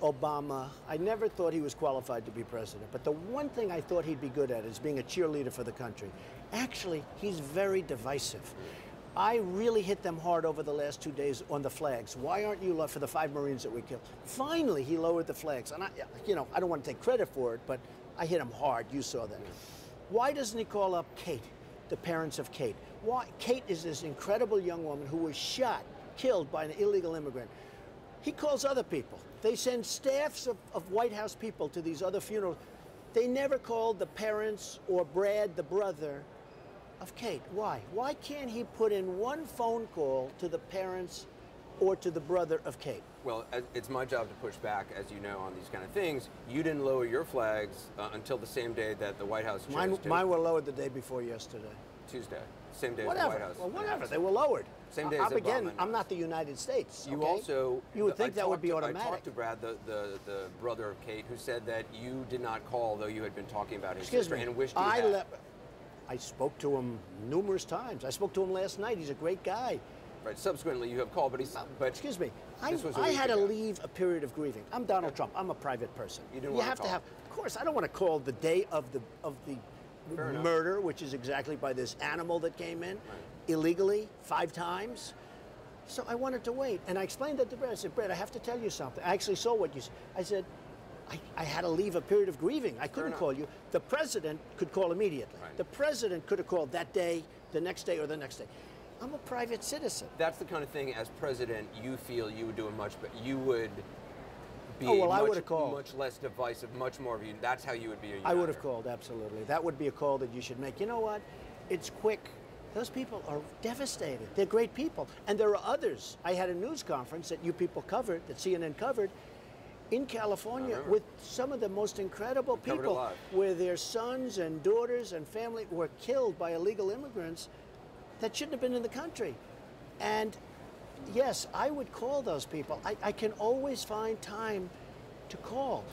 Obama, I never thought he was qualified to be president, but the one thing I thought he'd be good at is being a cheerleader for the country. Actually, he's very divisive. I really hit them hard over the last 2 days on the flags. Why aren't you for the 5 Marines that we killed? Finally, he lowered the flags. And I don't want to take credit for it, but I hit him hard. You saw that. Why doesn't he call up Kate, the parents of Kate? Why? Kate is this incredible young woman who was shot, killed by an illegal immigrant. He calls other people. They send staffs of White House people to these other funerals. They never called the parents or Brad, the brother of Kate. Why? Why can't he put in one phone call to the parents or to the brother of Kate? Well, it's my job to push back, as you know, on these kind of things. You didn't lower your flags until the same day that the White House chose to. Mine were lowered the day before yesterday. Tuesday. Same day whatever. as the White House. Well, whatever. They were lowered. Same day as Again, Obama. I'm not the United States. You okay? also... You would think that would be automatic. I talked to Brad, the brother of Kate, who said that you did not call, though you had been talking about his sister, and wished you had. I spoke to him numerous times. I spoke to him last night. He's a great guy. Right. Subsequently, you have called, but excuse me. I had to leave a period of grieving. I'm Donald Trump. I'm a private person. You didn't want to have call. to have. Of course, I don't want to call the day of the murder, which is exactly by this animal that came in illegally 5 times. So I wanted to wait, and I explained that to Brad. I said, Brad, I have to tell you something. I actually saw what you said. I said, I had to leave a period of grieving. I couldn't call you. The president could call immediately. Right. The president could have called that day, the next day, or the next day. I'm a private citizen. That's the kind of thing, as president, you feel you would do much, but you would be much less divisive, much more of you. That's how you would be a uniter. I would have called, absolutely. That would be a call that you should make. You know what? It's quick. Those people are devastated. They're great people. And there are others. I had a news conference that you people covered, that CNN covered, in California with some of the most incredible people where their sons and daughters and family were killed by illegal immigrants that shouldn't have been in the country. And yes, I would call those people. I can always find time to call.